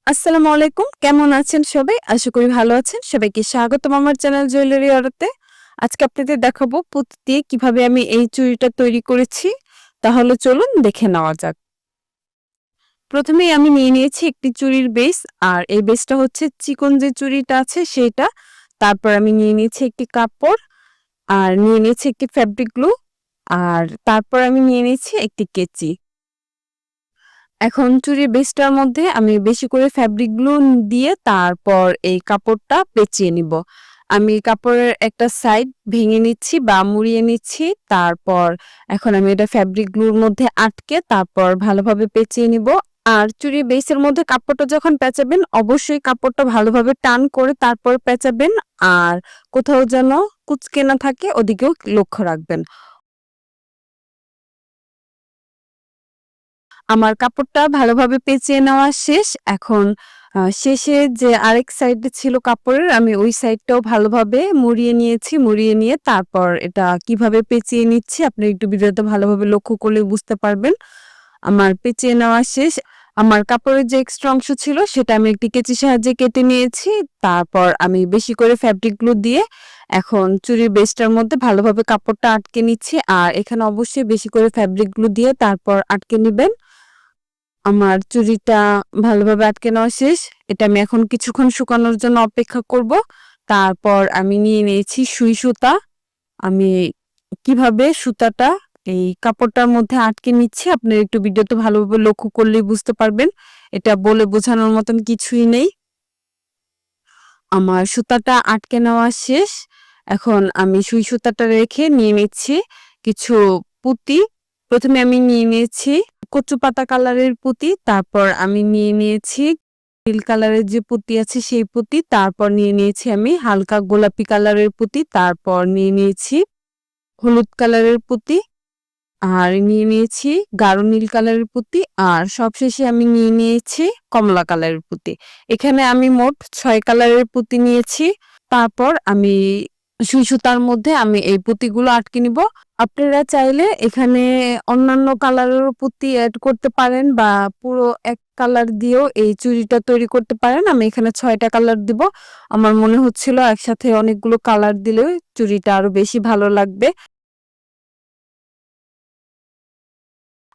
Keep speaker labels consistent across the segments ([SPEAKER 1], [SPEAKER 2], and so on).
[SPEAKER 1] আসসালামু আলাইকুম। কেমন আছেন সবাই? আশা করি ভালো আছেন। সবাইকে স্বাগতম আমার চ্যানেল জুয়েলারি অর্ডারতে। আজকে আপনাদের দেখাবো পুঁতি দিয়ে কিভাবে আমি এই চুড়িটা তৈরি করেছি। তাহলে চলুন দেখে নেওয়া যাক। প্রথমেই আমি নিয়ে নিয়েছি একটি চুড়ির বেস। আর এই বেসটা হচ্ছে চিকন যে চুড়িটা আছে সেইটা। তারপর আমি নিয়ে নিয়েছি একটি কাপড়, আর নিয়ে নিয়েছি একটি ফেব্রিক গ্লু, আর তারপর আমি নিয়ে নিয়েছি একটি কেচি। এখন চুড়ির বেসটার মধ্যে আমি বেশি করে ফ্যাব্রিক গ্লু দিয়ে তারপর এই কাপড়টা পেঁচিয়ে নিব। আমি কাপড়ের একটা সাইড ভেঙে নিচ্ছি বা মুড়িয়ে নিচ্ছি। তারপর এখন আমি এটা ফ্যাব্রিক গ্লুর মধ্যে আটকে তারপর ভালোভাবে পেঁচিয়ে নিব। আর চুড়ির বেসের মধ্যে কাপড়টা যখন পেঁচাবেন অবশ্যই কাপড়টা ভালোভাবে টান করে তারপর পেঁচাবেন। আর কোথাও যেন কুঁচকে না থাকে ওদিকেও লক্ষ্য রাখবেন। আমার কাপড়টা ভালোভাবে পেঁচিয়ে নেওয়া শেষ। এখন শেষে যে আরেক সাইডে ছিল কাপড়ের আমি ওই সাইডটাও ভালোভাবে মুড়িয়ে নিয়েছি। মুড়িয়ে নিয়ে তারপর এটা কিভাবে পেঁচিয়ে নিচ্ছি আপনি একটু ভিডিওতে ভালোভাবে লক্ষ্য করলে বুঝতে পারবেন। আমার পেঁচিয়ে নেওয়া শেষ। আমার কাপড়ের যে এক্সট্রা অংশ ছিল সেটা আমি একটি কেচির সাহায্যে কেটে নিয়েছি। তারপর আমি বেশি করে ফ্যাব্রিক গ্লু দিয়ে এখন চুড়ির বেসটার মধ্যে ভালোভাবে কাপড়টা আটকে নিচ্ছি। আর এখানে অবশ্যই বেশি করে ফ্যাব্রিক গ্লু দিয়ে তারপর আটকে নিবেন। আমার চুড়িটা ভালোভাবে আটকে নেওয়া শেষ। এটা আমি এখন কিছুক্ষণ শুকানোর জন্য অপেক্ষা করব। তারপর আমি নিয়ে নিয়েছি সুই সুতা। আমি কিভাবে সুতাটা এই কাপড়টার মধ্যে আটকে নিচ্ছি আপনারা একটু ভিডিওতে ভালোভাবে লক্ষ্য করলেই বুঝতে পারবেন। এটা বলে বোঝানোর মতন কিছুই নেই। আমার সুতাটা আটকে নেওয়া শেষ। এখন আমি সুই সুতাটা রেখে নিয়ে নিচ্ছি কিছু পুঁতি। প্রথমে আমি নিয়ে নিয়েছি কচু পাতা কালারের পুঁতি, তারপর আমি নিয়ে নিয়েছি নীল কালারের যে পুঁতি আছে সেই পুঁতি, তারপর নিয়ে নিয়েছি আমি হালকা গোলাপি কালারের পুঁতি, তারপর নিয়ে নিয়েছি হলুদ কালারের পুঁতি, আর নিয়ে নিয়েছি গাঢ় নীল কালারের পুঁতি, আর সবশেষে আমি নিয়ে নিয়েছি কমলা কালারের পুঁতি। এখানে আমি মোট ৬ কালারের পুঁতি নিয়েছি। তারপর আমি সুই সুতার মধ্যে আমি এই পুঁতিগুলো আটকে নিব। আপনারা চাইলে এখানে অন্যান্য কালারেরও পুঁতি এড করতে পারেন বা পুরো এক কালার দিয়েও এই চুড়িটা তৈরি করতে পারেন। আমি এখানে ৬টা কালার দিব। আমার মনে হচ্ছিল একসাথে অনেকগুলো কালার দিলে চুড়িটা আরো বেশি ভালো লাগবে।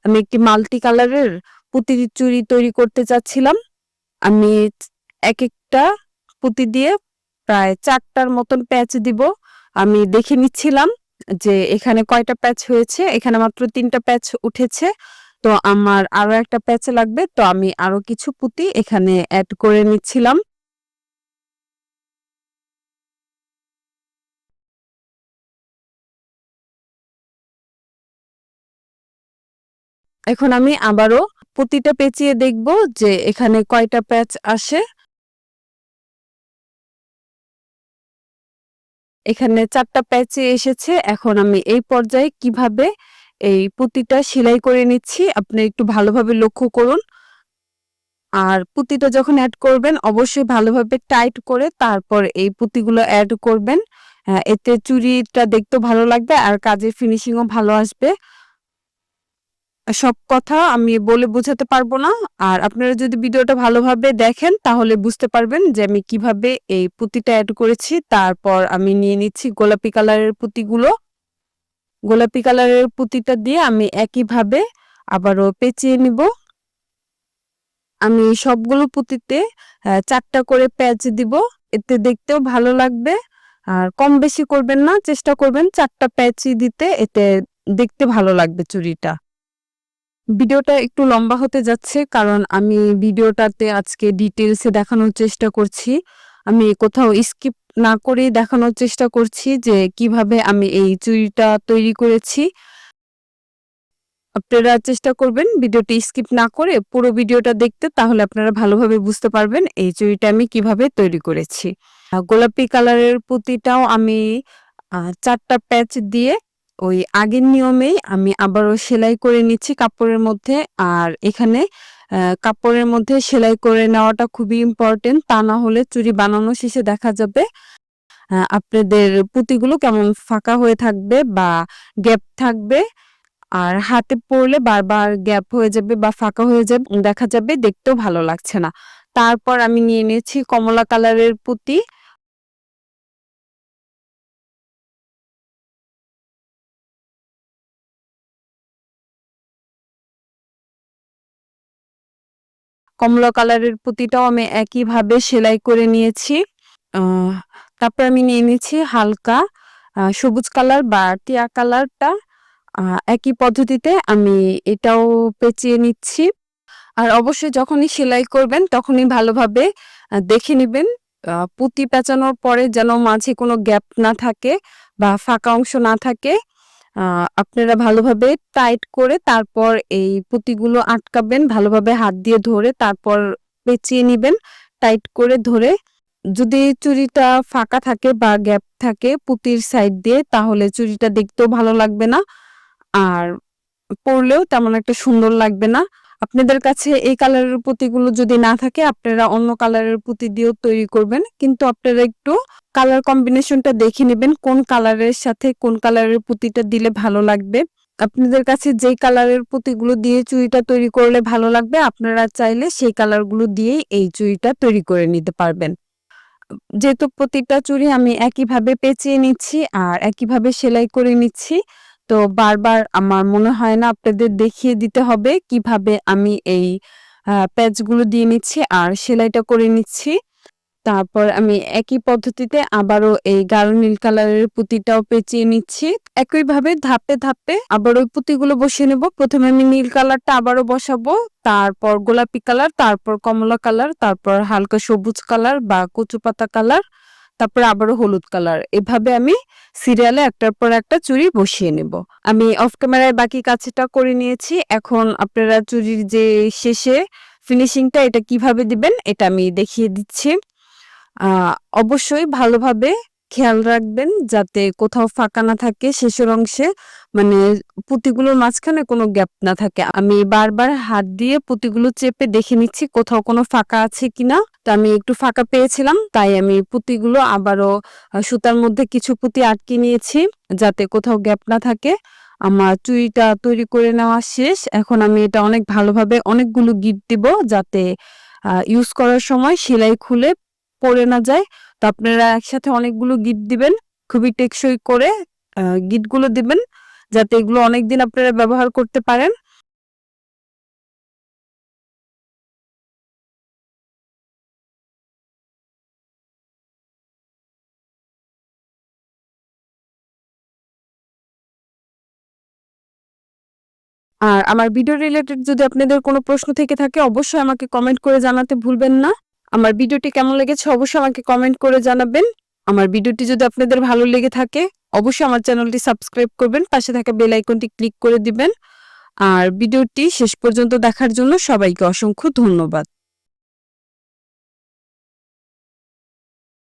[SPEAKER 1] আমি একটি মাল্টি কালারের পুঁতির চুড়ি তৈরি করতে চাচ্ছিলাম। আমি একেকটা পুঁতি দিয়ে প্রায় ৪ টার মতন প্যাচ দিব। আমি দেখে নিচ্ছিলাম যে এখানে কয়টা প্যাচ হয়েছে। এখানে মাত্র ৩ টা প্যাচ উঠেছে। তো আমার আরো একটা প্যাচ লাগবে। তো আমি আরো কিছু পুঁতি এখানে এড করে নিচ্ছিলাম। এখন আমি আবারও পুঁতিটা পেঁচিয়ে দেখব যে এখানে কয়টা প্যাচ আসে। এখানে ৪ টা প্যাচে এসেছে। এখন আমি এই পর্যায়ে কিভাবে এই পুঁতিটা সেলাই করে নিচ্ছি আপনি একটু ভালোভাবে লক্ষ্য করুন। আর পুঁতিটা যখন এড করবেন অবশ্যই ভালোভাবে টাইট করে তারপর এই পুঁতিগুলো এড করবেন। এতে চুড়িটা দেখতেও ভালো লাগবে আর কাজের ফিনিশিংও ভালো আসবে। সব কথা আমি বলে বোঝাতে পারবো না। আর আপনারা যদি ভিডিওটা ভালোভাবে দেখেন তাহলে বুঝতে পারবেন যে আমি কিভাবে এই পুঁতিটা এড করেছি। তারপর আমি নিয়ে নিচ্ছি গোলাপি কালারের পুঁতিগুলো। গোলাপি কালারের পুঁতিটা দিয়ে আমি একইভাবে আবারও পেঁচিয়ে নিব। আমি সবগুলো পুঁতিতে ৪ টা করে প্যাচ দিব। এতে দেখতেও ভালো লাগবে। আর কম বেশি করবেন না, চেষ্টা করবেন ৪ টা প্যাচই দিতে, এতে দেখতে ভালো লাগবে চুড়িটা। ভিডিওটা একটু লম্বা হতে যাচ্ছে কারণ আমি ভিডিওটাতে আজকে ডিটেইলসে দেখানোর চেষ্টা করছি। আমি কোথাও স্কিপ না করেই দেখানোর চেষ্টা করছি যে কিভাবে আমি এই চুড়িটা তৈরি করেছি। আপনারা চেষ্টা করবেন ভিডিওটি স্কিপ না করে পুরো ভিডিওটা দেখতে, তাহলে আপনারা ভালোভাবে বুঝতে পারবেন এই চুড়িটা আমি কিভাবে তৈরি করেছি। গোলাপি কালারের পুঁতিটাও আমি ৪ টা প্যাচ দিয়ে ওই আগের নিয়মেই আমি আবারও সেলাই করে নিচ্ছি কাপড়ের মধ্যে। আর এখানে কাপড়ের মধ্যে সেলাই করে নেওয়াটা খুবই ইম্পর্টেন্ট। তা না হলে চুড়ি বানানো শেষে দেখা যাবে আপনাদের পুঁতিগুলো কেমন ফাঁকা হয়ে থাকবে বা গ্যাপ থাকবে। আর হাতে পড়লে বারবার গ্যাপ হয়ে যাবে বা ফাঁকা হয়ে যাবে, দেখা যাবে দেখতেও ভালো লাগছে না। তারপর আমি নিয়ে নিয়েছি কমলা কালারের পুঁতি। কমলা কালারের পুঁতিটাও আমি একইভাবে সেলাই করে নিয়েছি। তারপর আমি নিয়ে নিয়েছি হালকা সবুজ কালার বা টিয়া কালারটা। একই পদ্ধতিতে আমি এটাও পেঁচিয়ে নিচ্ছি। আর অবশ্যই যখনই সেলাই করবেন তখনই ভালোভাবে দেখে নিবেন পুঁতি পেঁচানোর পরে যেন মাঝে কোনো গ্যাপ না থাকে বা ফাঁকা অংশ না থাকে। আপনারা ভালোভাবে টাইট করে তারপর এই পুঁতিগুলো আটকাবেন, ভালোভাবে হাত দিয়ে ধরে তারপর পেঁচিয়ে নিবেন টাইট করে ধরে। যদি চুড়িটা ফাঁকা থাকে বা গ্যাপ থাকে পুঁতির সাইড দিয়ে, তাহলে চুড়িটা দেখতেও ভালো লাগবে না, আর পরলেও তেমন একটা সুন্দর লাগবে না। আপনাদের কাছে এই কালারের পুঁতিগুলো যদি না থাকে আপনারা অন্য কালারের পুঁতি দিয়েও তৈরি করবেন, কিন্তু আপনারা একটু কালার কম্বিনেশনটা দেখে নেবেন কোন কালারের সাথে কোন কালারের পুঁতিটা দিলে ভালো লাগবে। আপনাদের কাছে যেই কালারের পুঁতিগুলো দিয়ে চুড়িটা তৈরি করলে ভালো লাগবে আপনারা চাইলে সেই কালারগুলো দিয়েই এই চুড়িটা তৈরি করে নিতে পারবেন। যেহেতু প্রতিটা চুড়ি আমি একইভাবে পেঁচিয়ে নিচ্ছি আর একইভাবে সেলাই করে নিচ্ছি, তো বারবার আমার মনে হয় না আপনাদের দেখিয়ে দিতে হবে কিভাবে আমি এই প্যাচগুলো দিয়ে নিচ্ছি আর সেলাইটা করে নিচ্ছি। তারপর আমি একই পদ্ধতিতে আবারও এই গাঢ় নীল কালারের পুঁতিটাও পেঁচিয়ে নিচ্ছি। একইভাবে ধাপে ধাপে আবার ওই পুঁতিগুলো বসিয়ে নেব। প্রথমে আমি নীল কালারটা আবারও বসাবো, তারপর গোলাপি কালার, তারপর কমলা কালার, তারপর হালকা সবুজ কালার বা কচু পাতা কালার, তারপর আবারও হলুদ কালার। এভাবে আমি সিরিয়ালে একটার পর একটা চুড়ি বসিয়ে নেব। আমি অফ ক্যামেরায় বাকি কাজটা করে নিয়েছি। এখন আপনারা চুড়ির যে শেষে ফিনিশিংটা এটা কিভাবে দিবেন এটা আমি দেখিয়ে দিচ্ছি। অবশ্যই ভালোভাবে খেয়াল রাখবেন যাতে কোথাও ফাঁকা না থাকে শেষের অংশে, মানে পুঁতিগুলোর মাঝখানে কোনো গ্যাপ না থাকে। আমি বারবার হাত দিয়ে পুঁতিগুলো চেপে দেখে নিচ্ছি কোথাও কোনো ফাঁকা আছে কিনা। তো আমি একটু ফাঁকা পেয়েছিলাম, তাই আমি পুঁতিগুলো আবারও সুতার মধ্যে কিছু পুঁতি আটকে নিয়েছি যাতে কোথাও গ্যাপ না থাকে। আমার চুড়িটা তৈরি করে নেওয়া শেষ। এখন আমি এটা অনেক ভালোভাবে অনেকগুলো গিঁট দিব যাতে ইউজ করার সময় সেলাই খুলে পড়ে না যায়। তো আপনারা একসাথে অনেকগুলো গিট দিবেন, খুবই টেকসই করে গিটগুলো দিবেন যাতে এগুলো অনেকদিন আপনারা ব্যবহার করতে পারেন। আর আমার ভিডিও রিলেটেড যদি আপনাদের কোনো প্রশ্ন থেকে থাকে অবশ্যই আমাকে কমেন্ট করে জানাতে ভুলবেন না। আমার ভিডিওটি কেমন লেগেছে অবশ্যই আমাকে কমেন্ট করে জানাবেন। আমার ভিডিওটি যদি আপনাদের ভালো লেগে থাকে অবশ্যই আমার চ্যানেলটি সাবস্ক্রাইব করবেন, পাশে থাকা বেল আইকনটি ক্লিক করে দিবেন। আর ভিডিওটি শেষ পর্যন্ত দেখার জন্য সবাইকে অসংখ্য ধন্যবাদ।